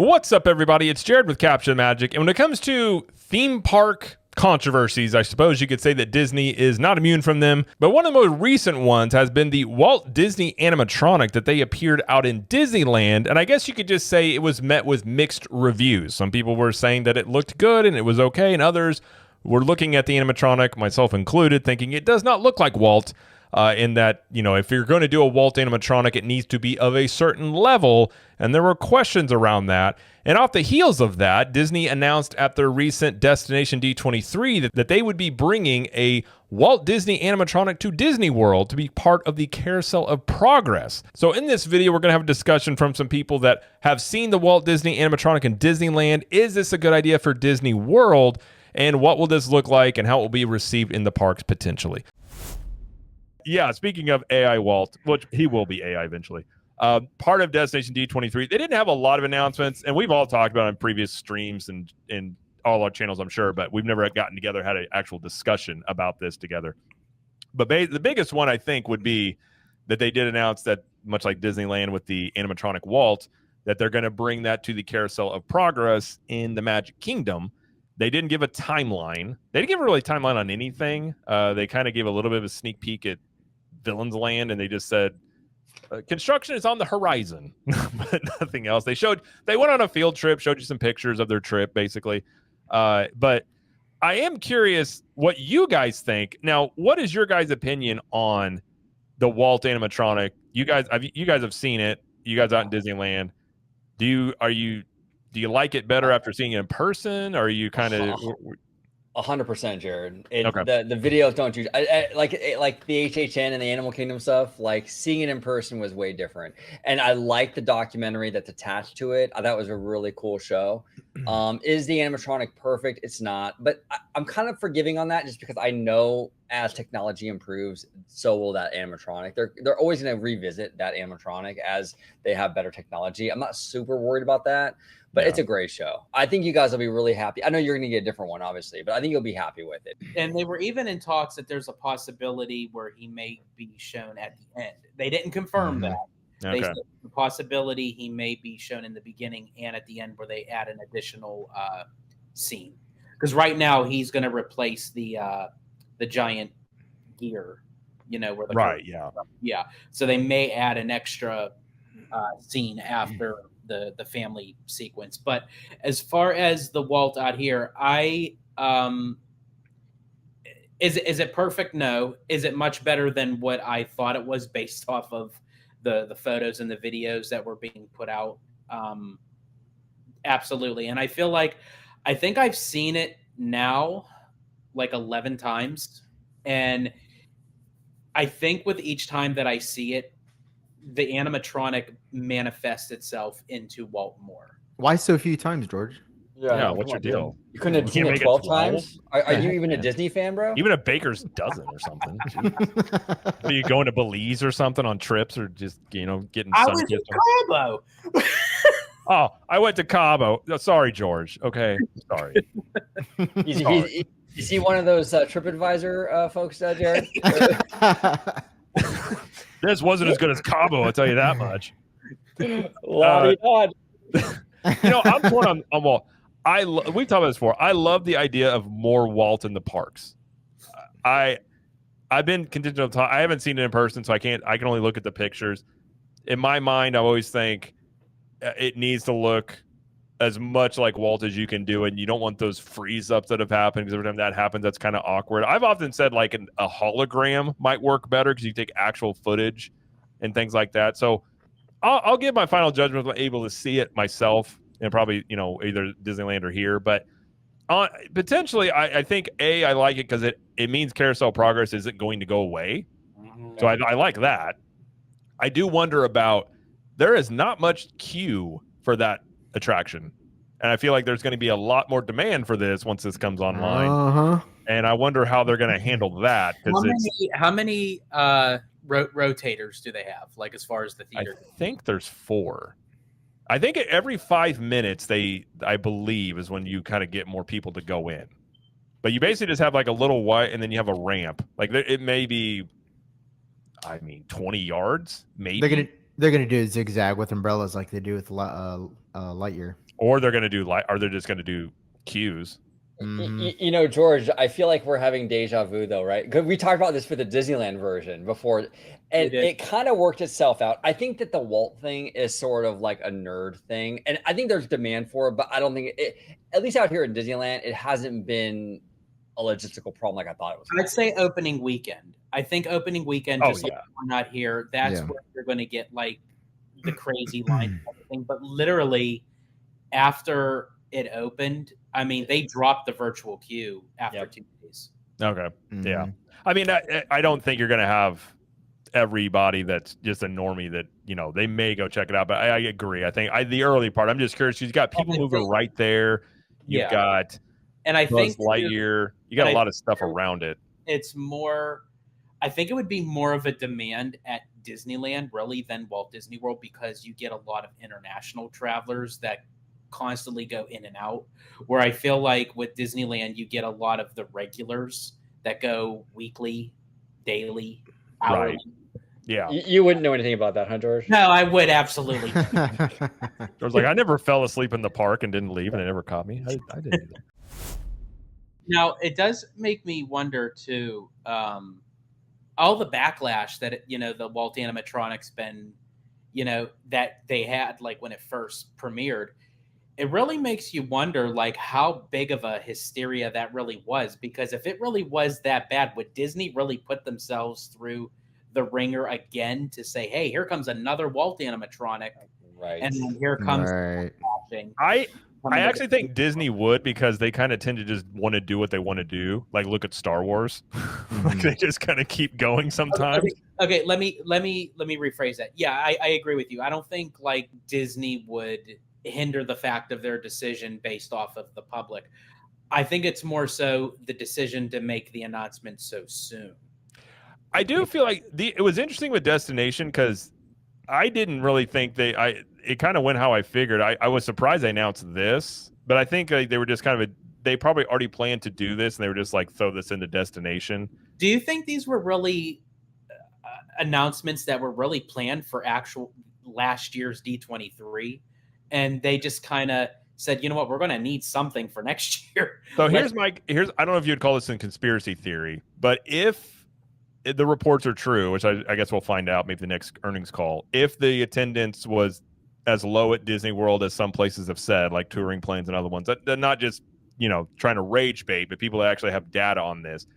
What's up, everybody? It's Jared with Capture the Magic. And when it comes to theme park controversies, I suppose you could say that Disney is not immune from them. But one of the most recent ones has been the Walt Disney Animatronic that they appeared out in Disneyland. And I guess you could just say it was met with mixed reviews. Some people were saying that it looked good and it was okay, and others were looking at the animatronic, myself included, thinking it does not look like Walt. In that, you know, if you're going to do a Walt animatronic, it needs to be of a certain level, and there were questions around that. And off the heels of that, Disney announced at their recent Destination D23 that they would be bringing a Walt Disney animatronic to Disney World to be part of the Carousel of Progress. So in this video, we're going to have a discussion from some people that have seen the Walt Disney animatronic in Disneyland. Is this a good idea for Disney World? And what will this look like, and how it will be received in the parks potentially? Yeah, speaking of AI Walt, which he will be AI eventually, part of Destination D23, they didn't have a lot of announcements, and we've all talked about it in previous streams and in all our channels, I'm sure, but we've never gotten together, had an actual discussion about this together. But the biggest one, I think, would be that they did announce that, much like Disneyland with the animatronic Walt, that they're going to bring that to the Carousel of Progress in the Magic Kingdom. They didn't give a timeline. They didn't give a really timeline on anything. They kind of gave a little bit of a sneak peek at Villains Land, and they just said construction is on the horizon, but nothing else. They went on a field trip, showed you some pictures of their trip, basically. But I am curious what you guys think. Now, what is your guys' opinion on the Walt animatronic? You guys have seen it. You guys out in Disneyland. Do you like it better after seeing it in person? Or are you kind of 100%, Jared. Okay. The videos don't do like the HHN and the Animal Kingdom stuff. Like, seeing it in person was way different, and I like the documentary that's attached to it. That was a really cool show. Is the animatronic perfect? It's not, but I'm kind of forgiving on that, just because I know as technology improves, so will that animatronic. They're always going to revisit that animatronic as they have better technology. I'm not super worried about that. But It's a great show. I think you guys will be really happy. I know you're going to get a different one, obviously, but I think you'll be happy with it. And they were even in talks that there's a possibility where he may be shown at the end. They didn't confirm that. Okay. They said the possibility he may be shown in the beginning and at the end, where they add an additional scene. Because right now he's going to replace the giant gear, where the yeah. So they may add an extra scene after the family sequence. But as far as the Walt out here, is it perfect? No. Is it much better than what I thought it was based off of the photos and the videos that were being put out? Absolutely. And I think I've seen it now like 11 times. And I think with each time that I see it, the animatronic manifests itself into Walt more. Why so few times, George? Yeah, what's your deal? You couldn't have seen it 12 times? Are you even a Disney fan, bro? Even a baker's dozen or something. Are you going to Belize or something on trips, or just getting? I was in Cabo. Oh, I went to Cabo. Oh, sorry, George. Okay, sorry. Is he one of those TripAdvisor folks, Jared? This wasn't as good as Cabo, I'll tell you that much. I'm torn on Walt. We've talked about this before. I love the idea of more Walt in the parks. I've been contingent on time. I haven't seen it in person, so I can only look at the pictures. In my mind, I always think it needs to look as much like Walt as you can do, and you don't want those freeze ups that have happened, because every time that happens, that's kind of awkward. I've often said like a hologram might work better, because you take actual footage and things like that. So I'll give my final judgment when I'm able to see it myself, and probably either Disneyland or here. But potentially, I think I like it because it means Carousel Progress isn't going to go away. So I like that. I do wonder about, there is not much queue for that attraction, and I feel like there's going to be a lot more demand for this once this comes online. And I wonder how they're going to handle that. How many rotators do they have, like, as far as the theater? I think there's 4. I think every 5 minutes I believe is when you kind of get more people to go in, but you basically just have like a little white, and then you have a ramp. Like, it may be, 20 yards maybe. They're gonna do a zigzag with umbrellas like they do with Lightyear. Or they're going to do or they're just going to do queues. You know, George, I feel like we're having deja vu though, right? Because we talked about this for the Disneyland version before, and it kind of worked itself out. I think that the Walt thing is sort of like a nerd thing, and I think there's demand for it, but I don't think it, at least out here in Disneyland, it hasn't been a logistical problem like I thought it was. I'd say opening weekend. I think opening weekend, just like we're not here, that's where you're going to get like the crazy line and everything. But literally, after it opened, I mean, they dropped the virtual queue after 2 days. Okay. Yeah. I mean, I don't think you're going to have everybody that's just a normie that, you know, they may go check it out. But I agree. I think the early part, I'm just curious. You've got people moving right there. You've got and I think Lightyear. You got a lot of stuff around it. It's more, I think it would be more of a demand at Disneyland really than Walt Disney World, because you get a lot of international travelers that constantly go in and out, where I feel like with Disneyland you get a lot of the regulars that go weekly, daily, hourly. Right. Yeah. You wouldn't know anything about that, huh, George? No, I would absolutely. I was like, I never fell asleep in the park and didn't leave, and it never caught me. I didn't either. Now it does make me wonder too, all the backlash that the Walt Animatronics been, that they had like when it first premiered. It really makes you wonder, like, how big of a hysteria that really was. Because if it really was that bad, would Disney really put themselves through the ringer again to say, hey, here comes another Walt animatronic. Right. And then here comes I actually think Disney would, because they kind of tend to just want to do what they want to do. Like, look at Star Wars. Like, they just kind of keep going sometimes. Okay, let me rephrase that. Yeah, I agree with you. I don't think like Disney would hinder the fact of their decision based off of the public. I think it's more so the decision to make the announcement so soon. I do feel like it was interesting with Destination, because I didn't really think it kind of went how I figured. I was surprised they announced this, but I think they were just kind of they probably already planned to do this, and they were just like, throw this into Destination. Do you think these were really announcements that were really planned for actual last year's D23? And they just kind of said, you know what, we're going to need something for next year. So here's I don't know if you'd call this a conspiracy theory, but if the reports are true, which I guess we'll find out maybe the next earnings call, if the attendance was as low at Disney World as some places have said, like touring planes and other ones, they're not just, trying to rage bait, but people that actually have data on this.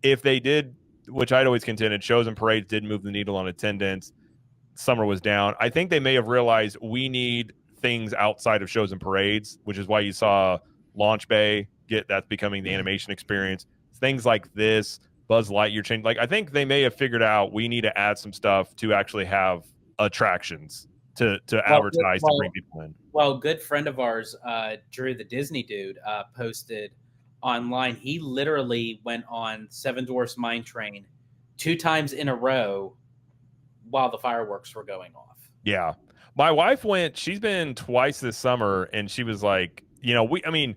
If they did, which I'd always contended, shows and parades did move the needle on attendance, summer was down, I think they may have realized we need things outside of shows and parades, which is why you saw Launch Bay that's becoming the animation experience. Things like this, Buzz Lightyear change. Like, I think they may have figured out we need to add some stuff to actually have attractions to advertise to bring people in. Well, a good friend of ours, Drew the Disney Dude, posted online. He literally went on Seven Dwarfs Mine Train 2 times in a row while the fireworks were going off. Yeah. My wife went, she's been twice this summer, and she was like, the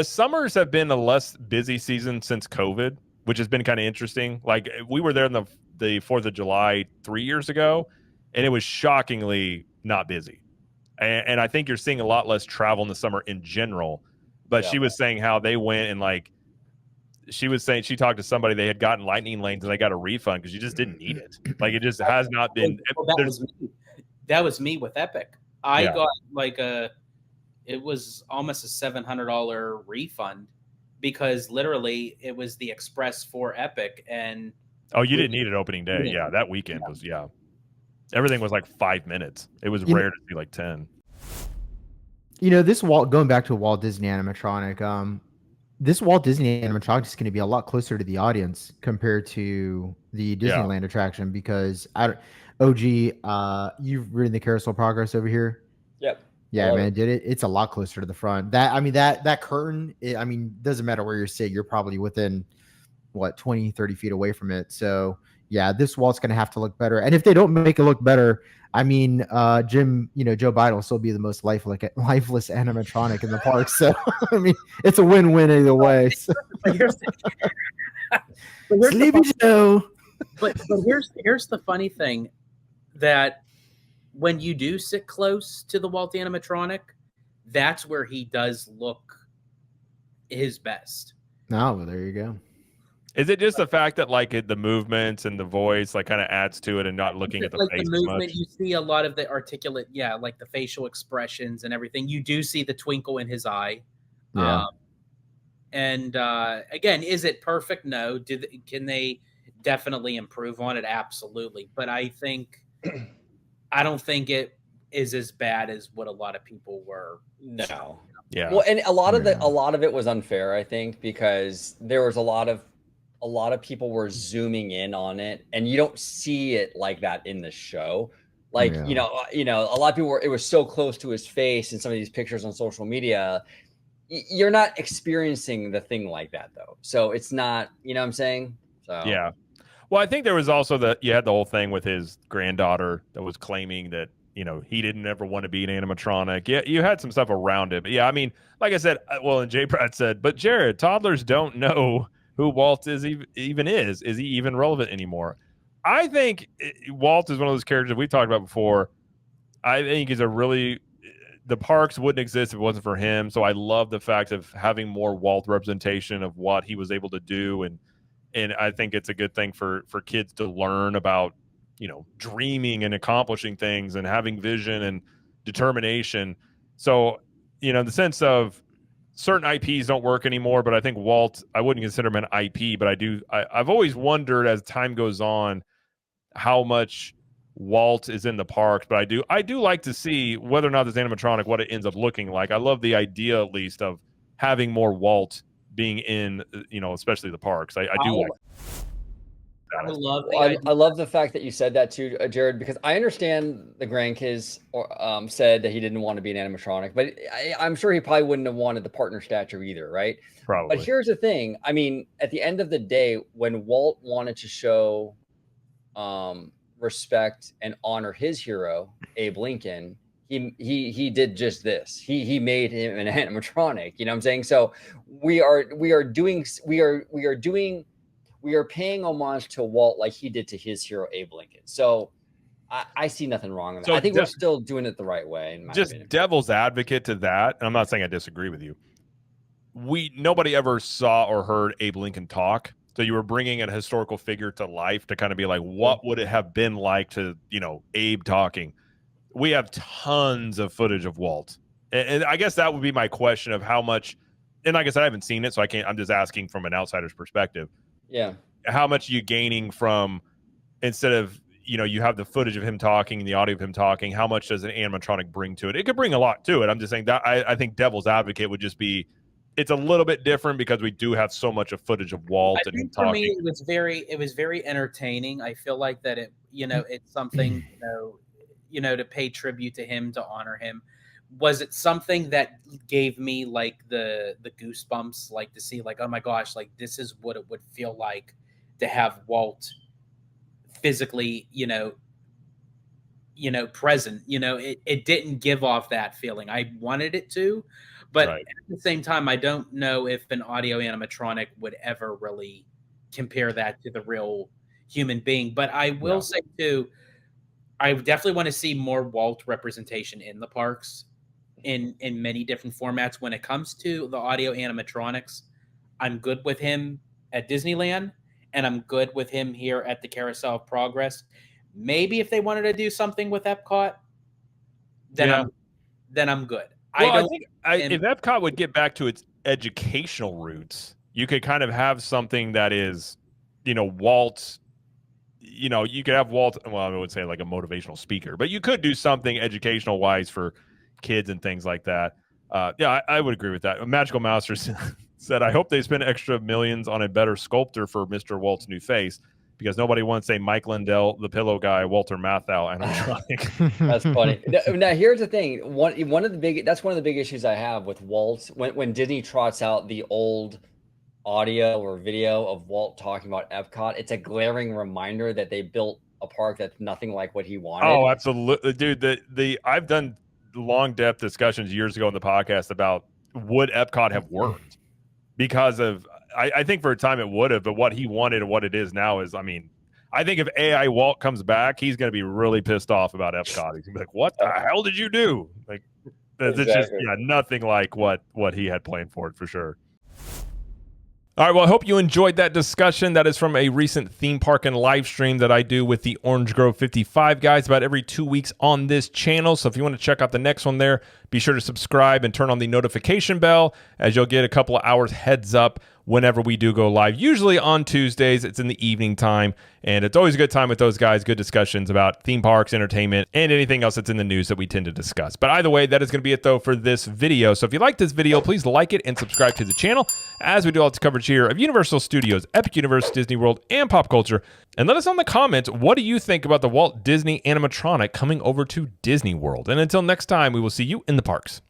summers have been a less busy season since COVID, which has been kind of interesting. Like, we were there in the 4th of July 3 years ago, and it was shockingly not busy. And I think you're seeing a lot less travel in the summer in general. But she was saying how they went and, like, she was saying she talked to somebody, they had gotten lightning lanes and they got a refund because you just didn't need it. Like, it just has not been. That was me with Epic. I got like it was almost a $700 refund because literally it was the express for Epic. And you didn't need it opening day. Yeah, that weekend was everything was like 5 minutes. It was rare to see like 10. This going back to Walt Disney animatronic, this Walt Disney animatronic is going to be a lot closer to the audience compared to the Disneyland attraction, because OG, you've ridden the Carousel Progress over here. Yep. Yeah, man, did it? It's a lot closer to the front. That curtain, doesn't matter where you're sitting, you're probably within 20, 30 feet away from it. So yeah, this Walt's going to have to look better. And if they don't make it look better, Jim, Joe Biden will still be the most lifeless animatronic in the park. So it's a win-win either way. So. Sleepy Joe. But here's the funny thing, that when you do sit close to the Walt animatronic, that's where he does look his best. Oh, well, there you go. Is it just the fact that like the movements and the voice like kind of adds to it and not looking at the like face the as movement, much? you see a lot of the articulate, like the facial expressions and everything. You do see the twinkle in his eye. Yeah. And again, is it perfect? No. Can they definitely improve on it? Absolutely. But I don't think it is as bad as what a lot of people were. No. Yeah. Well, and a lot of it was unfair, I think, because there was a lot of people were zooming in on it, and you don't see it like that in the show. Like, Yeah. A lot of people it was so close to his face in some of these pictures on social media. You're not experiencing the thing like that though. So it's not, you know what I'm saying? So yeah. Well, I think there was also you had the whole thing with his granddaughter that was claiming that, he didn't ever want to be an animatronic. Yeah, you had some stuff around it. But yeah, I mean, like I said, and Jay Pratt said, but Jared, toddlers don't know who Walt is even is. Is he even relevant anymore? I think Walt is one of those characters that we've talked about before. I think he's the parks wouldn't exist if it wasn't for him. So I love the fact of having more Walt representation of what he was able to do. And I think it's a good thing for kids to learn about, dreaming and accomplishing things and having vision and determination. So, in the sense of certain IPs don't work anymore, but I think Walt, I wouldn't consider him an IP, but I've always wondered as time goes on how much Walt is in the parks, but I do like to see whether or not this animatronic, what it ends up looking like. I love the idea, at least, of having more Walt being in, especially the parks. I do like that. I love the fact that you said that too, Jared, because I understand the grandkids said that he didn't want to be an animatronic, but I'm sure he probably wouldn't have wanted the partner statue either, right? Probably. But here's the thing. I mean, at the end of the day, when Walt wanted to show respect and honor his hero, Abe Lincoln, he did just this. He made him an animatronic. You know what I'm saying? So we are paying homage to Walt like he did to his hero Abe Lincoln. So I see nothing wrong with that. I think we're still doing it the right way. In my opinion. Devil's advocate to that, and I'm not saying I disagree with you. Nobody ever saw or heard Abe Lincoln talk. So you were bringing a historical figure to life to kind of be like, what would it have been like to, Abe talking? We have tons of footage of Walt. And I guess that would be my question of how much, and like I said, I haven't seen it, so I'm just asking from an outsider's perspective. Yeah. How much are you gaining from, instead of, you have the footage of him talking and the audio of him talking, how much does an animatronic bring to it? It could bring a lot to it. I'm just saying that I think devil's advocate would just be, it's a little bit different because we do have so much of footage of Walt and him talking. For me, it was very entertaining. I feel like that it's something, to pay tribute to him, to honor him. Was it something that gave me like the goosebumps, like to see like, oh my gosh, like this is what it would feel like to have Walt physically, present. It didn't give off that feeling. I wanted it to, but at the same time, I don't know if an audio animatronic would ever really compare that to the real human being. But I will say too, I definitely want to see more Walt representation in the parks in many different formats. When it comes to the audio animatronics, I'm good with him at Disneyland, and I'm good with him here at the Carousel of Progress. Maybe if they wanted to do something with Epcot, then I'm good. Well, I think if Epcot would get back to its educational roots, you could kind of have something that is, Walt. You could have Walt. Well, I would say like a motivational speaker, but you could do something educational wise for kids and things like that. I would agree with that. Magical Mouse said, "I hope they spend extra millions on a better sculptor for Mr. Walt's new face." Because nobody wants to say Mike Lindell, the pillow guy, Walter Matthau, animatronic. That's funny. Now, here's the thing. One of the big issues I have with Walt when Disney trots out the old audio or video of Walt talking about Epcot, it's a glaring reminder that they built a park that's nothing like what he wanted. Oh, absolutely, dude. I've done long depth discussions years ago on the podcast about would Epcot have worked because of. I think for a time it would have, but what he wanted and what it is now is, I mean, I think if AI Walt comes back, he's going to be really pissed off about Epcot. He's going to be like, what the hell did you do? Like, it's just, Exactly. nothing like what he had planned for it, for sure. All right, well, I hope you enjoyed that discussion. That is from a recent theme park and live stream that I do with the Orange Grove 55 guys about every 2 weeks on this channel. So if you want to check out the next one there, be sure to subscribe and turn on the notification bell, as you'll get a couple of hours heads up whenever we do go live. Usually on Tuesdays, it's in the evening time, and it's always a good time with those guys, good discussions about theme parks, entertainment, and anything else that's in the news that we tend to discuss. But either way, that is going to be it, though, for this video. So if you like this video, please like it and subscribe to the channel, as we do lots of coverage here of Universal Studios, Epic Universe, Disney World, and pop culture. And let us know in the comments, what do you think about the Walt Disney Animatronic coming over to Disney World? And until next time, we will see you in the parks.